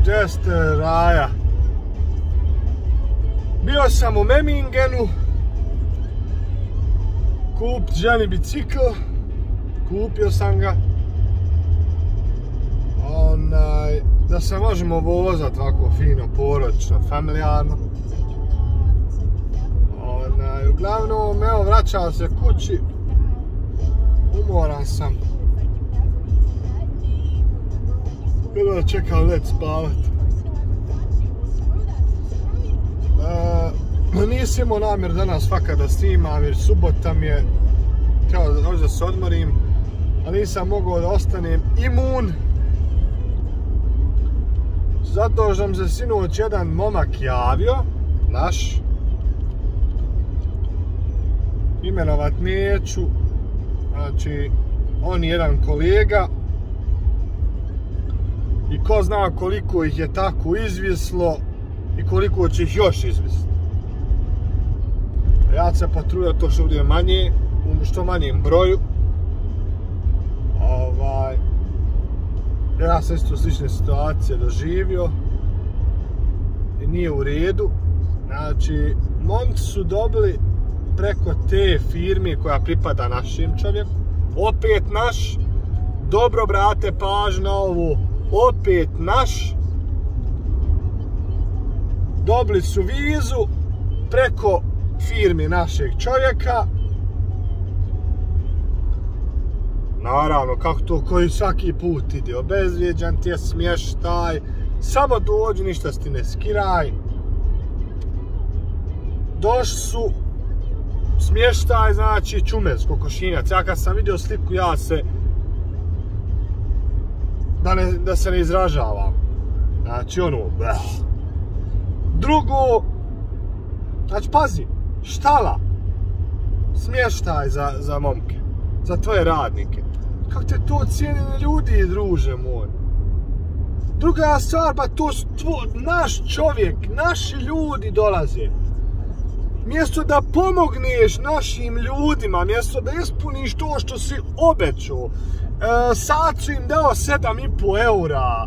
Jeste raja. Bio sam u Memingenu kupit ženi bicikl. Kupio sam ga. Da se možemo vozat ovako fino, porodično, familijarno. Uglavnom, evo, vraćao se kući. Umoran sam. Jedva čekam let spavat. Nisam imao namjer danas fakat da snimam jer subota mi je. Htio da se odmorim, a nisam mogao da ostanem imun. Zato što nam se sinoć jedan momak javio, naš. Imenovat neću. Znači, on je jedan kolega. I ko zna koliko ih je tako izvislo i koliko će ih još izvisiti. Ja ću se potruditi to što bude manje, u što manjem broju. Ja sam isto slične situacije doživio i nije u redu. Znači, momci su dobili preko te firme koja pripada našem čovjeku. Opet naš. Dobro, brate, pažnju na ovo. Opet naš. Dobili su vizu preko firme našeg čovjeka. Naravno, kako to koji svaki put ide, obezvrijeđan ti je smještaj, samo dođi, ništa si ti ne skiraj. Došli su, smještaj, znači Čumez, Kokošinjac. Ja kad sam vidio sliku, ja se, da se ne izražavam. Znači ono, drugo, znači pazi, štala, smještaj za momke, za tvoje radnike. Kako te to cijenjeni ljudi, druže moj. Druga stvar, pa to naš čovjek, naši ljudi dolaze. Mjesto da pomogneš našim ljudima, mjesto da ispuniš to što si obećao. Sad su im dao 7,5 eura.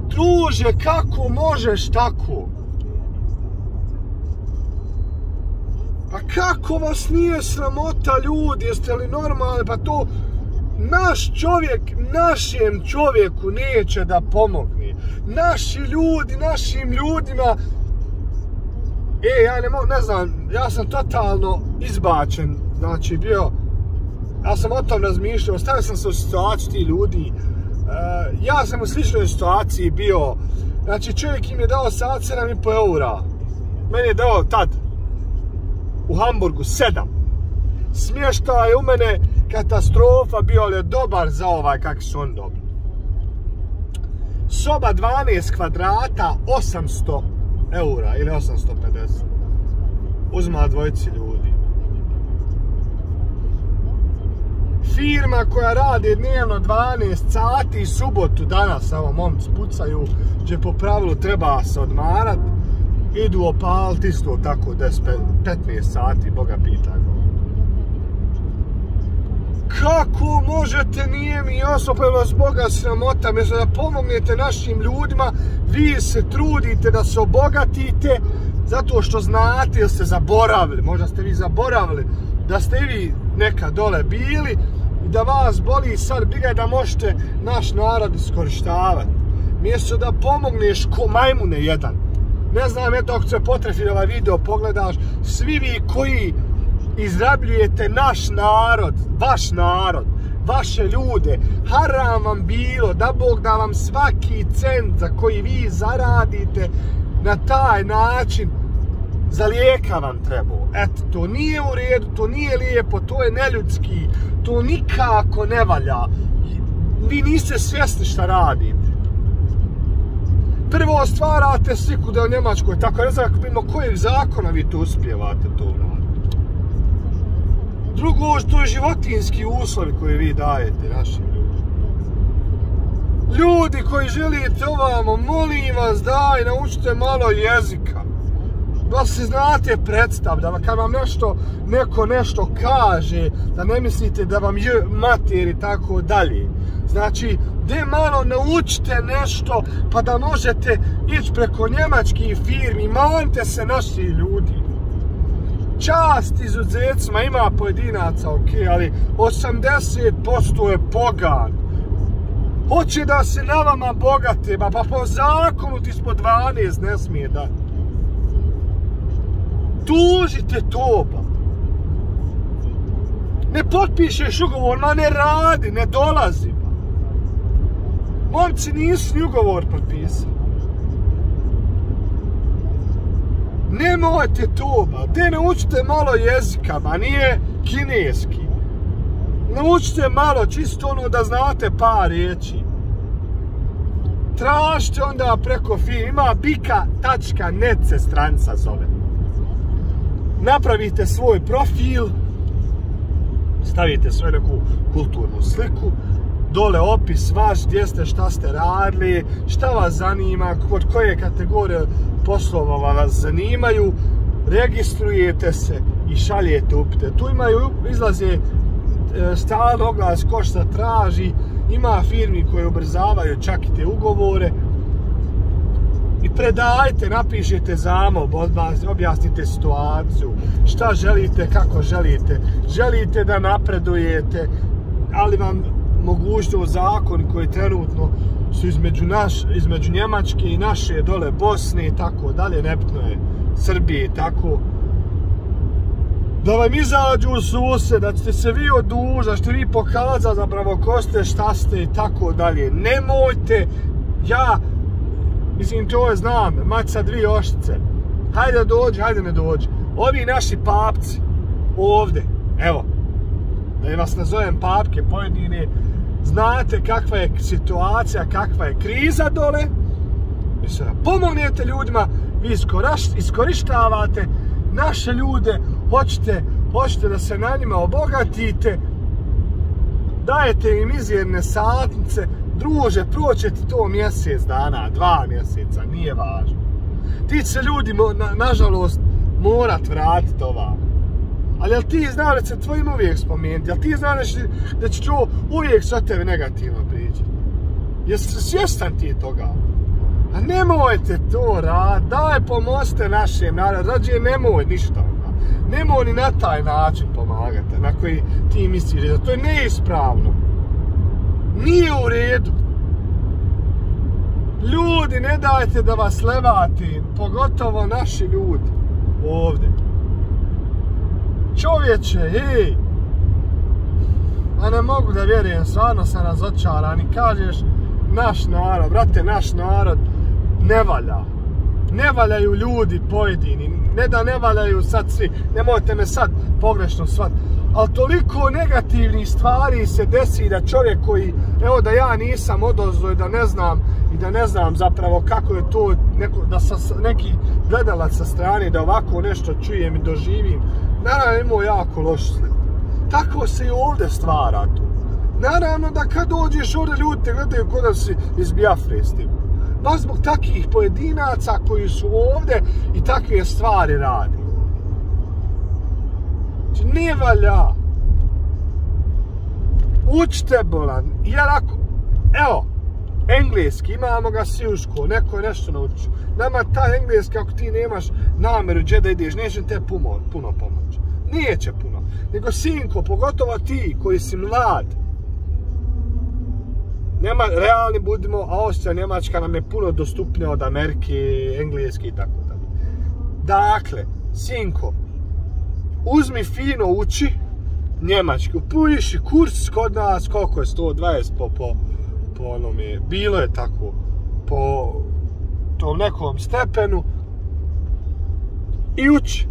Druže, kako možeš tako? Pa kako vas nije sramota, ljudi? Jeste li normalni? Pa to naš čovjek našem čovjeku neće da pomogne. Naši ljudi, našim ljudima. Ja ne znam, ja sam totalno izbačen. Znači bio, ja sam o tom razmišljao, stavio sam se u situaciju tih ljudi. Ja sam u sličnoj situaciji bio. Znači čovjek im je dao sad 7,5 eura. Meni je dao tad u Hamburgu 7. Smještaj je u mene katastrofa bio, ali je dobar za ovaj kak su on dobili. Soba 12 kvadrata, 800 eura ili 850. Uzma dvojici ljudi. Firma koja radi dnevno 12 sati, subotu danas, evo momci pucaju, gdje po pravilu treba se odmarat, idu opaliti isto tako 10-15 sati, Boga pita go. Kako možete, nije mi jasno, pa je vas Boga sramota, mjesto da pomognete našim ljudima, vi se trudite da se obogatite, zato što znate ili ste zaboravili, možda ste vi zaboravili, da ste i vi nekad dole bili i da vas boli sad briga da možete naš narod iskorištavati. Mjesto da pomogneš ko majmune jedan. Ne znam, eto, ako se potrefi ovaj video pogledaš, svi vi koji izrabljujete naš narod, vaš narod, vaše ljude, haram vam bilo, da Bog da vam svaki cent za koji vi zaradite na taj način za lijeka vam trebao. Eto, to nije u redu, to nije lijepo, to je neljudski, to nikako ne valja. Vi niste svjesni šta radite. Prvo stvarate sliku da je u Njemačkoj, tako ne znam mimo kojeg zakona vi to uspijevate to raditi. Drugo, to je životinski uslovi koje vi dajete našim ljudima. Ljudi koji želite ovamo, molim vas, daj, naučite malo jezika. Da se znate predstav, da kad vam neko nešto kaže, da ne mislite da vam je mater i tako dalje. Znači, gdje malo naučite nešto, pa da možete ići preko njemačkih firmi, manite se naši ljudi. Čast izuzecima, ima pojedinaca, ok, ali 80% je pogan. Hoće da se na vama bogate, pa po zakonu ti ispod 12 ne smije dati. Tužite to, ba. Ne potpišeš ugovor, ma ne radi, ne dolazi, ba. Momci nisu ni ugovor potpisali. Nemojte to, ba. Te naučite malo jezika, ba, nije kineski. Naučite malo, čisto ono da znate par riječi. Tražite onda preko firme, ima bika.net se stranca zove. Napravite svoj profil, stavite svoju neku kulturnu sliku, dole opis vaš, gdje ste, šta ste radili, šta vas zanima, kod koje kategorije poslova vas zanimaju, registrujete se i šaljete upite. Tu izlaze stalno oglas ko šta traži, ima firmi koje ubrzavaju čak i te ugovore. I predajte, napišete zamolbu, objasnite situaciju, šta želite, kako želite. Želite da napredujete, ali vam mogućnost zakoni koji trenutno su između Njemačke i naše dole Bosne i tako dalje, nebitno je Srbije i tako. Da vam izađu u sused, da ćete se vi odužiti, da ćete vi pokazati zapravo ko ste, šta ste i tako dalje. Nemojte, mislim, to je znam, mać sa 2 oštice. Hajde dođi, hajde ne dođi. Ovi naši papci, ovdje, evo, da vas nazovem papke pojedine, znate kakva je situacija, kakva je kriza dole. Mislim, pomognete ljudima, vi iskorištavate naše ljude, hoćete da se na njima obogatite, dajete im izjerne satnice, druže, proće ti to mjesec dana, 2 mjeseca, nije važno. Ti će se ljudi, nažalost, morat vratiti ovamo. Ali jel ti znaš da će tvojim uvijek spomenuti? Jel ti znaš da će to uvijek sa tebi negativno pričati? Jesi svjestan ti toga? A nemojte to raditi, daj pomozite našem narodu, rađe nemoj ništa. Nemoj ni na taj način pomagati, na koji ti misliš da to je neispravno. Nije u redu. Ljudi, ne dajte da vas levati, pogotovo naši ljudi ovdje. Čovječe, hej! A ne mogu da vjerujem, stvarno sam razočaran i kažeš naš narod, brate, naš narod ne valja. Ne valjaju ljudi pojedini, ne da ne valjaju sad svi, nemojte me sad pogrešno shvatiti, ali toliko negativnih stvari se desi da čovjek koji, evo da ja nisam odozvo i da ne znam zapravo kako je to, da neki gledalac sa strane da ovako nešto čujem i doživim, naravno imao jako lošu sliku. Tako se i ovdje stvara tu. Naravno da kad dođeš ovdje ljudi te gledaju kod da si iz Biafre stigu. Baš zbog takvih pojedinaca koji su ovdje i takve stvari radi. Znači, ne valja. Učite bolan. Jer ako, evo, engleski, imamo ga svi u školu, neko je nešto naučio. Nama taj engleski, ako ti nemaš namjeru gdje da ideš, neće te puno pomoći. Neće puno. Nego sinko, pogotovo ti koji si mlad, realni budimo, a Austrija, Njemačka nam je puno dostupnija od Amerike, Engleske i tako dalje. Dakle, sinko, uzmi fino uči njemački, upiši kurs kod nas, koliko je 120 po onome, bilo je tako, po tom nekom stepenu i uči.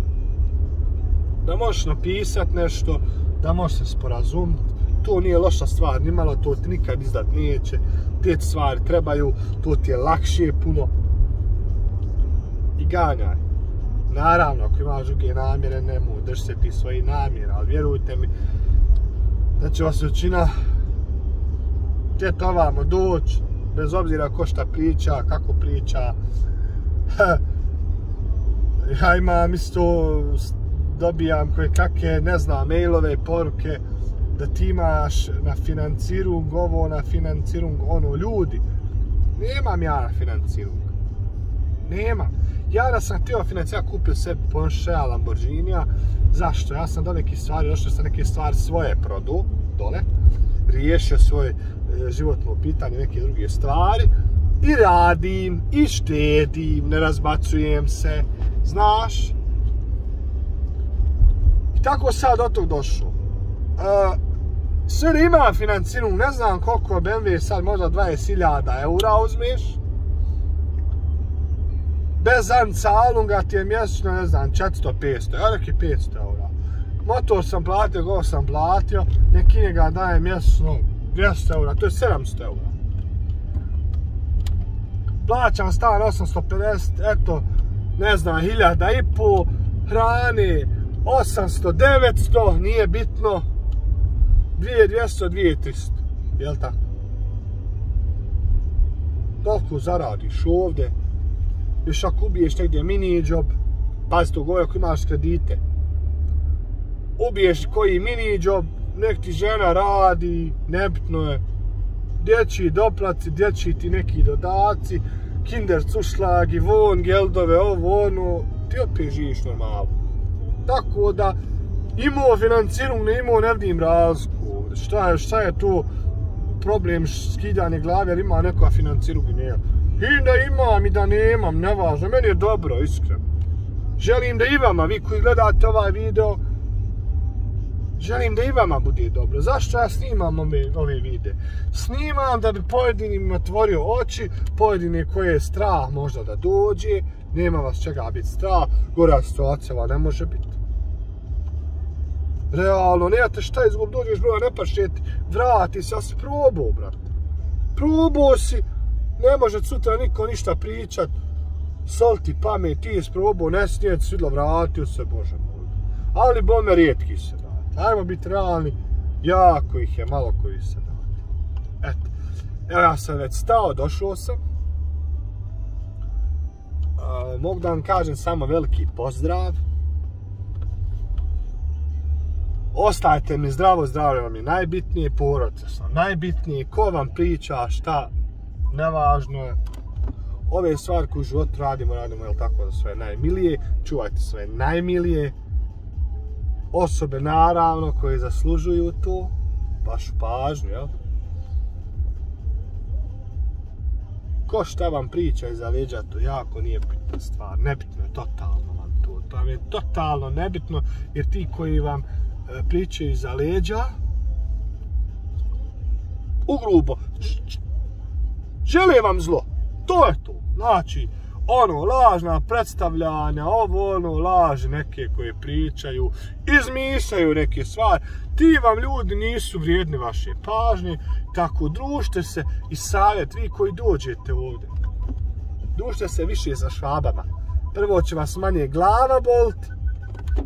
Da možeš napisat nešto, da možeš se sporazumiti. To nije loša stvar, nimalo to ti nikad izdat neće. Te stvari trebaju, to ti je lakše puno. I ganjaj. Naravno, ako imaš druge namjere, nemoj, drži se ti svoji namjera, ali vjerujte mi da će vas većina htjeti ovamo doći, bez obzira ko šta priča, kako priča. Ja imam isto, dobijam koje kakve, ne znam, mailove, poruke, da ti imaš na financirung ovo, na financirung ono, ljudi. Nemam ja na financirung. Nemam. Ja da sam htio financirati, ja kupio sebi Ponšea, Lamborghinija. Zašto? Ja sam do nekih stvari, došao sam neke stvari svoje produ, dole. Riješio svoje životno pitanje, neke druge stvari. I radim, i štedim, ne razbacujem se, znaš. I tako sad do tog došao. Sve da imam financirung, ne znam koliko BMW sad, možda 20.000 eura uzmeš. Bez ancalunga ti je mjesečno, ne znam, 400-500, ja neki 500 eura. Motor sam platio, go sam platio, neki njega daje mjesečno 200 eura, to je 700 eura. Plaćam stan 850, eto, ne znam, 1.500, hrane 800, 900, nije bitno, 2200, 2300, jel tako? Toliko zaradiš ovdje, još ako ubiješ negdje mini job, pazi to govori ako imaš kredite, ubiješ koji mini job, nek ti žena radi, nebitno je, dječji doplaci, dječji ti neki dodaci, kinder cušlagi, von, geldove, ovo, ono, ti opet živiš normalno. Tako da, imao financirung, ne imao, ne vidim razliku. Šta je tu problem skidanje glave, jer ima neko financirung i nema. I da imam i da nemam, nevažno, meni je dobro, iskreno. Želim da i vama, vi koji gledate ovaj video, želim da i vama bude dobro. Zašto ja snimam ove videe? Snimam da bi pojedinima otvorio oči, pojedine koje je strah možda da dođe, nema vas čega biti strah, gora situacija ne može biti. Realno, nemate šta izgub, dođeš broja, ne pašeti, vrati se, ja si probao, brate. Probao si, ne može sutra niko ništa pričat, sol ti pamet, ti je probao, ne snijeti svidlo, vratio se, Bože moj. Ali bome rijetki se vrati. Ajmo biti realni, jako ih je, malo koji se vrati. Eto, evo ja sam već stao, došao sam. Mogu da vam kažem samo veliki pozdrav. Ostajte mi zdravo, zdravlje vam je najbitnije, porodice sam najbitnije, ko vam priča šta, nevažno je. Ove stvari koje u životu radimo, jel tako, za svoje najmilije, čuvajte svoje najmilije osobe, naravno, koje zaslužuju to, vašu pažnju, jel? Ko šta vam priča iza leđa, to jako nije bitna stvar, nebitno je totalno vam to, to vam je totalno nebitno, jer ti koji vam pričaju iza leđa, ugrubo, žele vam zlo, to je to, znači, ono, lažna predstavljanja, ovo, ono, laži neke koje pričaju, izmišljaju neke stvari, ti vam ljudi nisu vrijedni vaše pažnje, tako družite se i savjet, vi koji dođete ovdje, družite se više sa Švabama, prvo će vas manje glava bolt,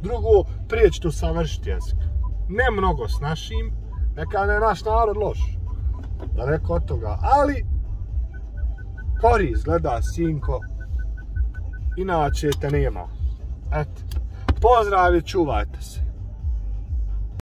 drugo, prije ćete usavršiti jezik. Ne mnogo s našim, neka ne naš narod loš, daleko od toga, ali korist, gleda sinko, inače te nema. Eto, pozdrav i čuvajte se.